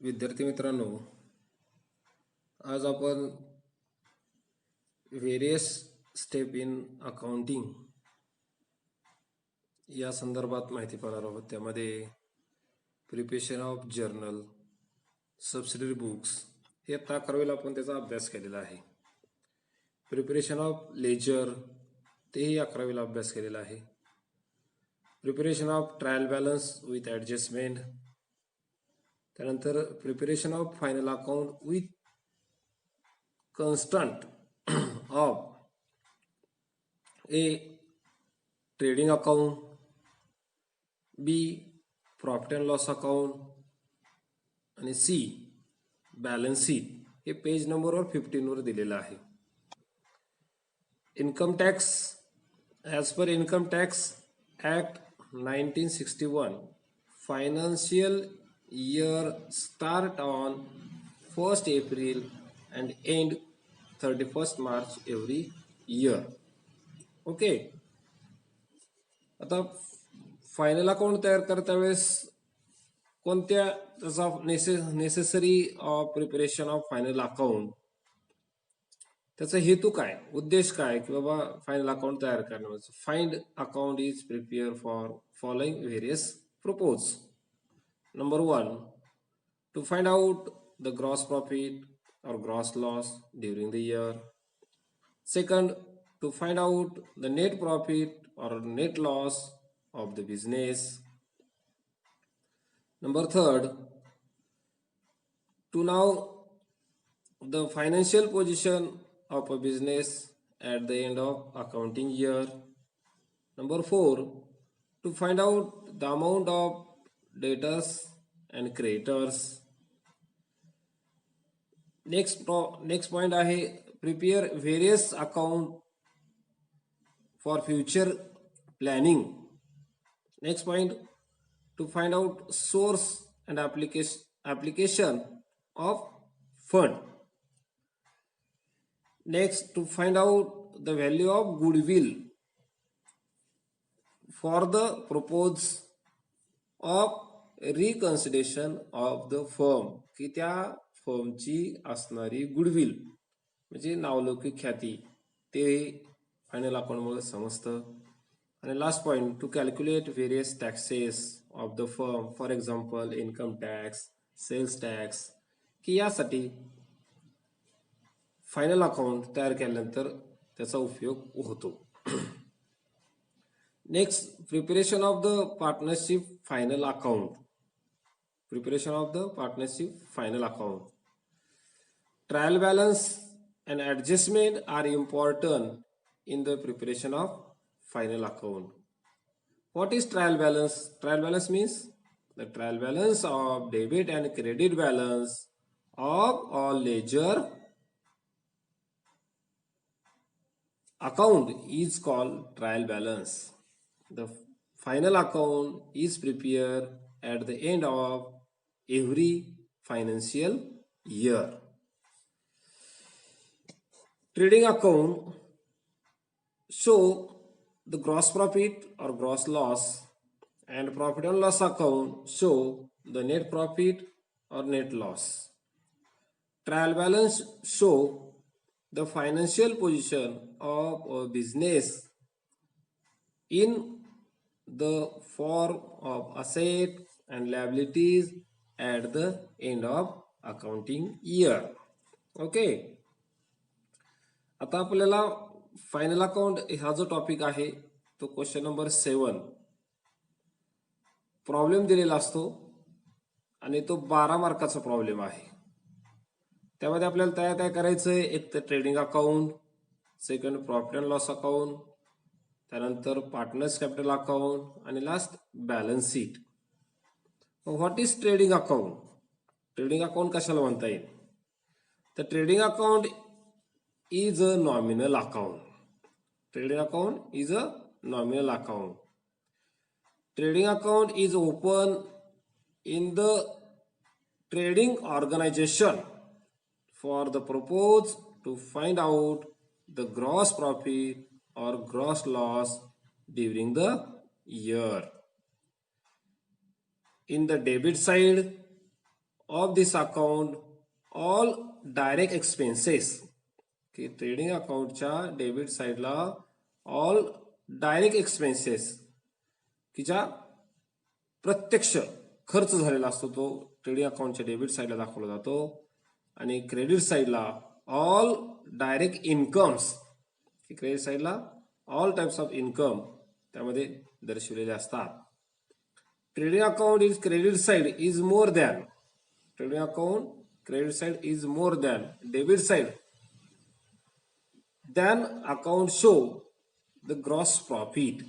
विद्यार्थी मित्रांनो, आज आपण व्हेरियस स्टेप इन अकाउंटिंग या संदर्भात माहिती पाहणार आहोत. त्यामध्ये preparation of journal, subsidiary books हे 11वीला आपण त्याचा अभ्यास केलेला आहे. प्रिपरेशन ऑफ लेजर तेही 11वीला अभ्यास केलेला आहे. Preparation of trial balance with adjustment, त्यानंतर preparation of final account with constant of A trading account, B profit and loss account आणि सी बॅलन्स शीट. हे पेज नंबरवर 15वर दिलेलं आहे. Income tax, as per income tax act 1961, financial year start on 1st April and end 31st March every year. Okay, आता final account तयार करता वेळेस कोणत्या त्याचा necessary preparation of final account, त्याचा हेतू काय, उद्देश काय की बाबा फायनल अकाउंट तयार करण्याचा. Find account is prepare for following various propose. Number 1, to find out the gross profit or gross loss during the year. Second, to find out the net profit or net loss of the business. Number 3, to know the financial position of a business at the end of accounting year. Number 4, to find out the amount of debtors and creditors. Next point आहे prepare various account for future planning. Next point, to find out source and application of fund. Next, to find out the value of goodwill for the purpose of reconsideration of the firm, की त्या फर्मची असणारी goodwill म्हणजे नावलौकिक ख्याती ते final अकाउंटमुळे समजतं. आणि last point, to calculate various taxes of the firm, for example income tax, sales tax, की यासाठी फायनल अकाउंट तयार केल्यानंतर त्याचा उपयोग होतो. Next, preparation of the partnership final account. Preparation of the partnership final account. Trial balance and adjustment are important in the preparation of final account. What is trial balance? Trial balance means the trial balance of debit and credit balance of all ledger account is called trial balance. The final account is prepared at the end of every financial year. Trading account show the gross profit or gross loss, and profit and loss account show the net profit or net loss. Trial balance show the financial position of a business in the form of asset and liabilities at the end of accounting year. Okay, आता आपल्याला final account हा जो topic आहे तो question number 7 problem दिलेला असतो आणि तो 12 मार्काचा प्रॉब्लेम आहे. त्यामध्ये आपल्याला काय करायचंय, एक तर trading account, second profit and loss account, त्यानंतर पार्टनर्स कॅपिटल अकाउंट आणि last balance sheet. What is trading account? Trading account कशाला म्हणता येईल? तर trading account is a nominal account. Trading account is a nominal account. Trading account is open in the trading organization for the purpose to find out the gross profit or gross loss during the year. In the debit side of this account all direct expenses, की trading अकाउंटच्या debit साईडला all direct expenses, की ज्या प्रत्यक्ष खर्च झालेला असतो तो trading अकाउंटच्या debit साईडला दाखवला जातो. आणि क्रेडिट साईडला ऑल डायरेक्ट इन्कम्स, की क्रेडिट साईडला ऑल टाइप्स ऑफ इन्कम त्यामध्ये दर्शवलेले असतात. Trading account is credit side is more than, trading account credit side is more than debit side than account show the gross profit.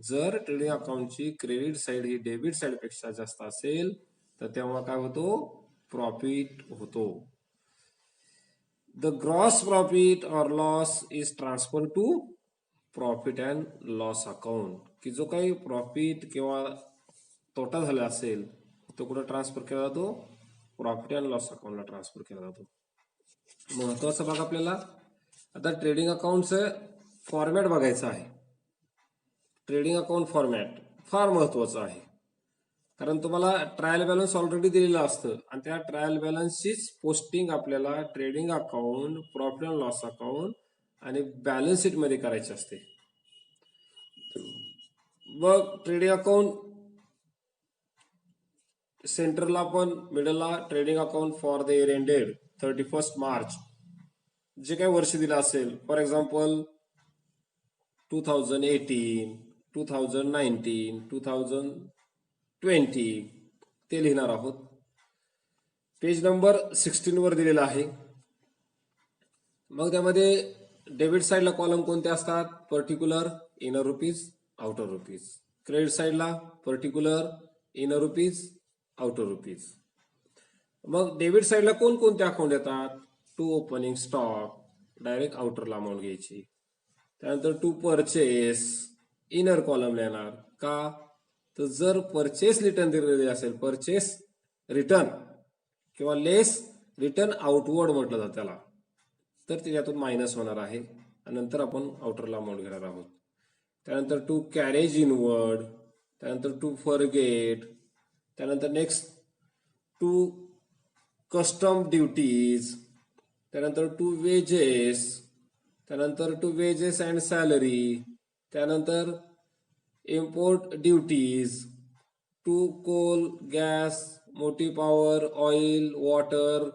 जर trading अकाउंटची credit side ही debit side पेक्षा जास्त असेल तर तेव्हा काय होतो, प्रॉफिट होतो. The gross profit or loss is transfer to profit and loss account, की जो काही प्रॉफिट किंवा तोटा झाला असेल तो कुठे ट्रान्सफर केला जातो, प्रॉफिट अँड लॉस अकाउंटला ट्रान्सफर केला जातो. महत्वाचा भाग आपल्याला आता ट्रेडिंग अकाउंटचं फॉर्मॅट बघायचं आहे. ट्रेडिंग अकाउंट फॉर्मॅट फार महत्वाचं आहे, कारण तुम्हाला ट्रायल बॅलन्स ऑलरेडी दिलेलं असतं आणि त्या ट्रायल बॅलन्सचीच पोस्टिंग आपल्याला trading account, profit and loss account आणि बॅलन्स शीट मध्ये करायची असते. मग ट्रेडिंग अकाउंट सेंटरला आपण मिडलला trading account for the year ended 31 March, जे काही वर्ष दिलं असेल, फॉर एक्झाम्पल 2018, 2019, 2020 ते लिहिणार आहोत. पेज नंबर 16 वर दिलेला आहे. मग त्यामध्ये डेबिट साईडला कॉलम कोणते असतात, particular, inner rupees, outer rupees. Credit साईडला particular, inner rupees, outer rupees. मग डेबिट साईडला कोणकोणते अकाउंट येतात, टू ओपनिंग स्टॉक, डायरेक्ट आउटरला अमाऊंट घ्यायची. त्यानंतर टू परचेस, इनर कॉलम येणार. का तर जर परचेस रिटर्न दिलेले असेल, परचेस रिटर्न किंवा लेस रिटर्न आउटवर्ड म्हटलं जातं त्याला, तर त्याच्यातून मायनस होणार आहे आणि नंतर आपण आउटरला अमाऊंट घेणार आहोत. त्यानंतर टू कॅरेज इनवर्ड, त्यानंतर टू फॉरगेट, त्यानंतर नेक्स्ट टू कस्टम ड्युटीज, त्यानंतर टू वेजेस, त्यानंतर टू वेजेस अँड सॅलरी, त्यानंतर import duties, to coal, gas, motive power, oil, water.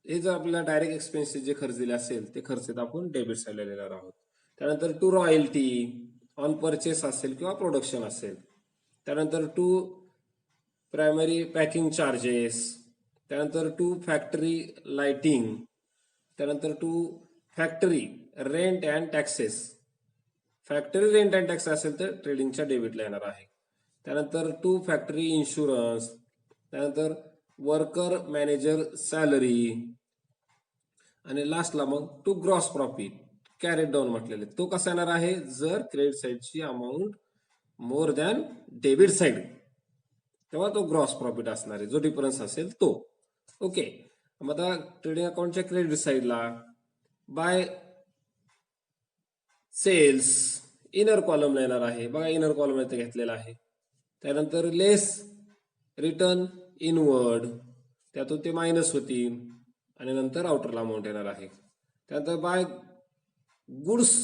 हे जर आपल्याला डायरेक्ट एक्सपेन्सेस जे खर्च दिले असेल ते खर्च आपण डेबिट साईडला लिहिणार आहोत. त्यानंतर टू रॉयल्टी ऑन परचेस असेल किंवा प्रोडक्शन असेल. त्यानंतर टू प्रायमरी पॅकिंग चार्जेस, त्यानंतर टू फॅक्टरी लाइटिंग, त्यानंतर to factory rent and taxes. Factory rent and tax असेल तर ट्रेडिंगच्या डेबिटला येणार आहे. त्यानंतर टू फॅक्टरी इन्शुरन्स, त्यानंतर वर्कर मॅनेजर सॅलरी आणि लास्टला मग to gross profit carried down म्हटलेले. तो कसा येणार आहे, जर क्रेडिट साईडची amount more than debit side तेव्हा तो ग्रॉस प्रॉफिट असणार आहे, जो डिफरन्स असेल तो. ओके. मग आता ट्रेडिंग अकाउंटच्या क्रेडिट साईडला बाय सेल्स इनर कॉलमला येणार आहे. बघा इनर कॉलम इथे घेतलेला आहे. त्यानंतर लेस रिटर्न इनवर्ड, त्यातून ते मायनस होतील आणि नंतर आउटरला अमाऊंट येणार आहे. त्यानंतर by goods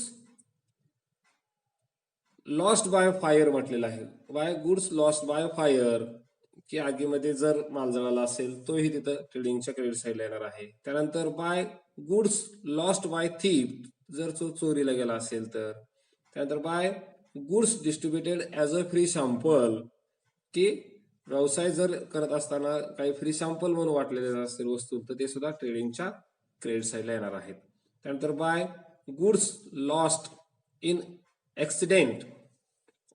lost by fire म्हटलेलं आहे. By goods lost by fire, की आगीमध्ये जर माल जळाला असेल तोही तिथं ट्रेडिंगच्या क्रेडिट साईडला येणार आहे. त्यानंतर by goods lost by thief, जर तो चोरीला गेला असेल तर. त्यानंतर by goods distributed as a free sample, की व्यवसाय जर करत असताना काही फ्री सॅम्पल म्हणून वाटलेले असतील वस्तू तर ते सुद्धा ट्रेडिंगच्या क्रेडिट साईडला येणार आहेत. त्यानंतर by goods lost in accident,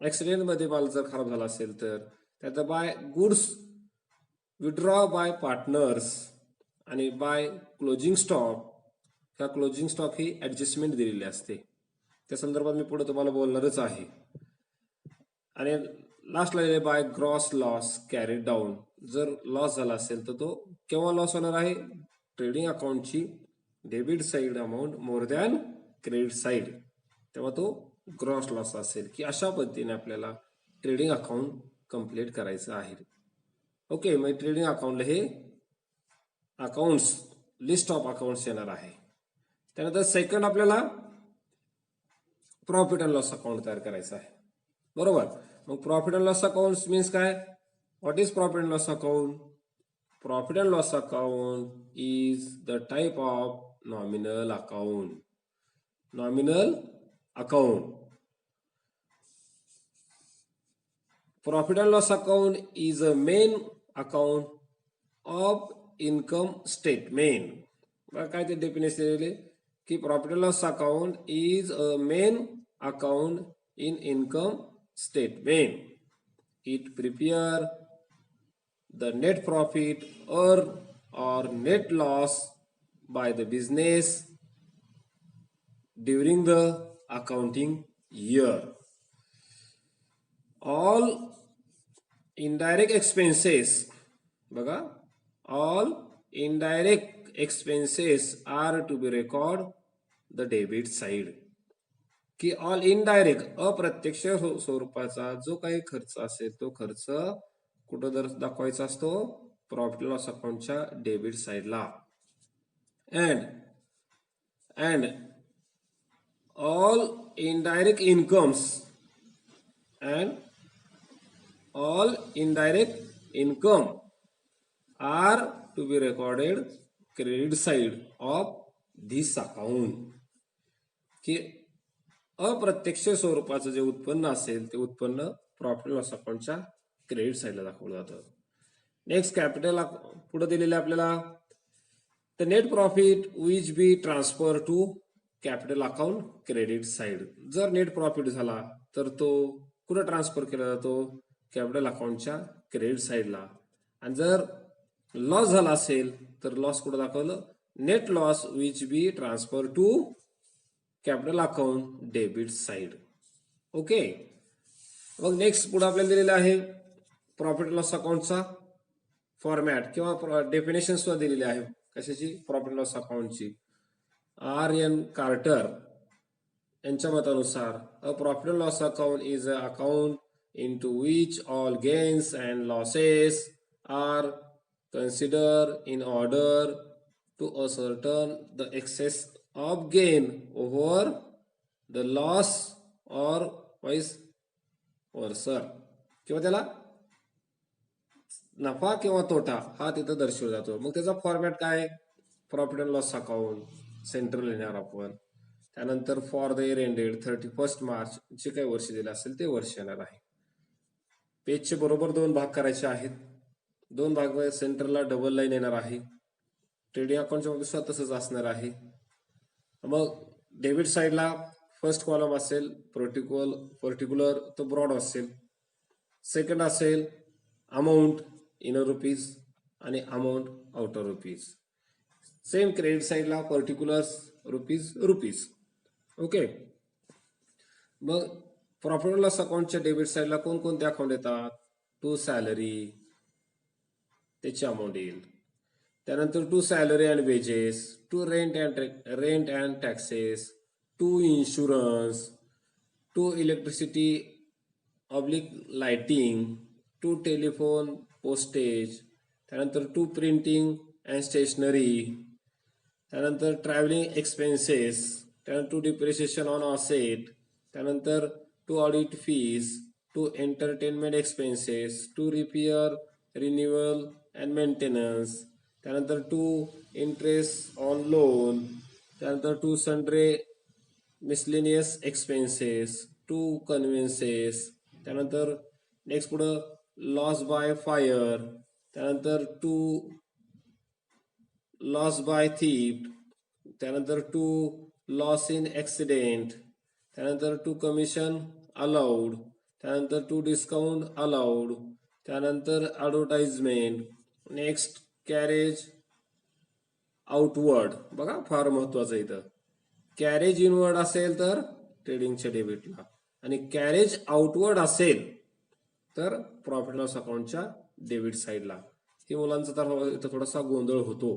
ऍक्सिडेंटमध्ये माल जर खराब झाला असेल तर. त्यानंतर by goods withdraw by partners आणि बाय क्लोजिंग स्टॉक. ह्या क्लोजिंग स्टॉक ही ऍडजस्टमेंट दिलेली असते, त्या संदर्भात मी पुढे तुम्हाला बोलणारच आहे. आणि लास्टला by gross loss carry down, जर लॉस झाला असेल तर तो केव्हा लॉस होणार आहे, ट्रेडिंग अकाउंटची debit side amount more than credit side तेव्हा तो ग्रॉस लॉस असेल. की अशा पद्धतीने आपल्याला ट्रेडिंग अकाउंट कंप्लीट करायचं आहे. ओके. मग ट्रेडिंग अकाउंटला हे अकाउंट्स, लिस्ट ऑफ अकाउंट्स येणार आहे. त्यानंतर सेकंड आपल्याला प्रॉफिट अँड लॉस अकाउंट तयार करायचं आहे. बरोबर. मग profit and loss account means काय? What is profit and loss account? Profit and loss account is the type of nominal account. Nominal account. Profit and loss account is a main account of income statement. काय ते definition दिलेले की profit and loss account is a main account in income statement. It prepare the net profit or net loss by the business during the accounting year. All indirect expenses, बघा, all indirect expenses are to be recorded the debit side. की all indirect अप्रत्यक्ष स्वरूपाचा जो काही खर्च असेल तो खर्च कुठं दाखवायचा असतो? प्रॉफिट लॉस अकाउंटच्या डेबिट साइडला. And all indirect income are to be recorded credit side of this account. की अप्रत्यक्ष स्वरूपाचं जे उत्पन्न असेल ते उत्पन्न प्रॉफिट लॉस अकाउंटच्या क्रेडिट साइडला दाखवलं जातं. नेक्स्ट कॅपिटल पुढे दिलेले आपल्याला the net profit which be transfer to capital account credit side. जर नेट प्रॉफिट झाला तर तो कुठे ट्रान्सफर केला जातो? कॅपिटल अकाउंटच्या क्रेडिट साइडला. आणि जर लॉस झाला असेल तर लॉस कुठे दाखवलं? Net loss which be transfer to capital account debit side. Okay. मग नेक्स्ट पुढे आपल्याला दिलेलं आहे प्रॉफिट लॉस अकाउंटचा फॉर्मॅट किंवा डेफिनेशन सुद्धा दिलेली आहे कशाची? Profit loss अकाउंटची. R.N. कार्टर यांच्या मतानुसार a profit loss account is a account into which all gains and losses are consider in order to ascertain the excess of gain over the loss or vice versa. किंवा त्याला नफा किंवा तोटा हा तिथं दर्शवला जातो. मग त्याचा फॉर्मॅट काय? Profit and loss account central येणार आपण. त्यानंतर for the year ended 31 March जे काही वर्ष दिलं असेल ते वर्ष येणार आहे. पेजचे बरोबर 2 भाग करायचे आहेत. 2 भाग सेंटरला डबल लाईन येणार आहे. ट्रेडिंग अकाउंटच्या मध्ये सुद्धा तसंच असणार आहे. मग डेबिट साइडला फर्स्ट कॉलम असेल पर्टिक्युलर तो ब्रॉड असेल. सेकंड असेल अमाऊंट इनर रुपीज आणि amount outer rupees. Same credit साइडला पर्टिक्युलर्स रुपीज. ओके. मग प्रॉफिट अँड लॉस अकाउंटच्या डेबिट साइडला कोणकोणते अकाउंट येतात? टू सॅलरी त्याची अमाऊंट येईल. त्यानंतर to salary and wages, to rent and taxes, to insurance, to electricity oblique lighting, to telephone postage, त्यानंतर टू प्रिंटिंग अँड स्टेशनरी, त्यानंतर ट्रॅव्हलिंग एक्सपेन्सेस, त्यानंतर टू डिप्रिसिएशन ऑन असेट, त्यानंतर to audit fees, to entertainment expenses, to repair renewal and maintenance, त्यानंतर to interest on loan, त्यानंतर to sundry miscellaneous expenses, to conveyances, त्यानंतर next पुढं loss by fire, त्यानंतर to loss by theft, त्यानंतर to loss in accident, त्यानंतर to commission allowed, त्यानंतर to discount allowed, त्यानंतर advertisement, next carriage outward. बघा फार महत्वाचं इथं. कॅरेज इनवर्ड असेल तर ट्रेडिंगच्या डेबिटला आणि कॅरेज आउटवर्ड असेल तर प्रॉफिट लॉस अकाउंटच्या डेबिट साइडला. हे मुलांचा तर इथं थोडासा गोंधळ होतो,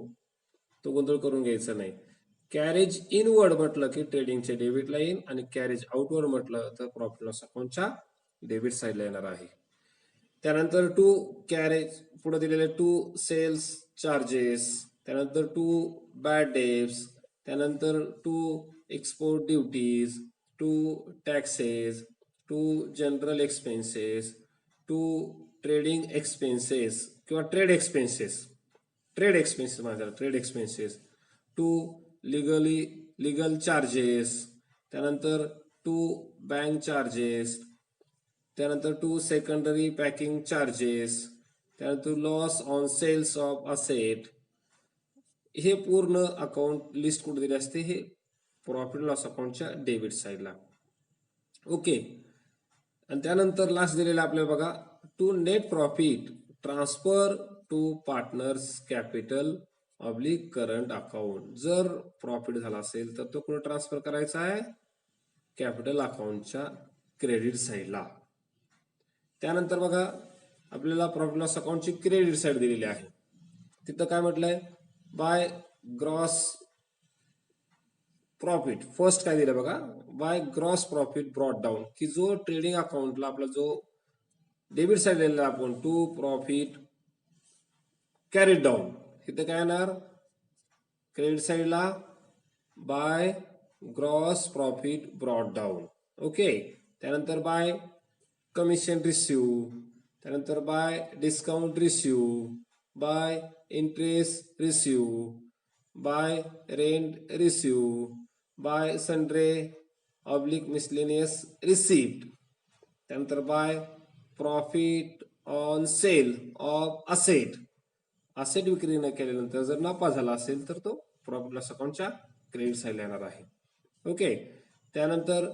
तो गोंधळ करून घ्यायचा नाही. कॅरेज इनवर्ड म्हटलं की ट्रेडिंगच्या डेबिटला येईल आणि कॅरेज आउटवर्ड म्हटलं तर प्रॉफिट लॉस अकाउंटच्या डेबिट साइडला येणार आहे. त्यानंतर टू कॅरेज पुढे दिलेले टू सेल्स चार्जेस, त्यानंतर टू बॅड डेब्ट्स, त्यानंतर to export duties, to taxes, to general expenses, to trading expenses किंवा trade expenses, trade expenses, to legal charges, त्यानंतर टू बँक चार्जेस, त्यानंतर टू सेकंडरी पॅकिंग चार्जेस, त्यानंतर loss on sales of asset. हे पूर्ण account list कुठे दिली असते, हे प्रॉफिट लॉस अकाउंटच्या डेबिट साईडला. ओके. आणि त्यानंतर लास्ट दिलेला आपल्याला बघा, to net profit transfer to partners capital oblique current account. जर प्रॉफिट झाला असेल तर तो कुठे ट्रान्सफर करायचा आहे, कॅपिटल अकाउंटच्या क्रेडिट साईडला. त्यानंतर बघा आपल्याला प्रॉफिट लॉस अकाउंटची क्रेडिट साईड दिलेली आहे. तिथं काय म्हटलंय, बाय ग्रॉस प्रॉफिट. फर्स्ट काय दिलं बघा, bye gross profit brought down, की जो ट्रेडिंग अकाउंटला आपला जो डेबिट साईड दिलेला आपण टू प्रॉफिट कॅरीड डाऊन, इथं काय येणार क्रेडिट साईडला by gross profit brought down. Okay. त्यानंतर बाय कमिशन रिसिव्ह, त्यानंतर by discount receive, by interest receive, by rent receive, by sundry oblique miscellaneous receipt, त्यानंतर by profit on sale of asset. Asset विक्री न केल्यानंतर जर नफा झाला असेल तर तो प्रॉफिट लॉस अकाउंटच्या क्रेडिट साईडला येणार आहे. ओके. त्यानंतर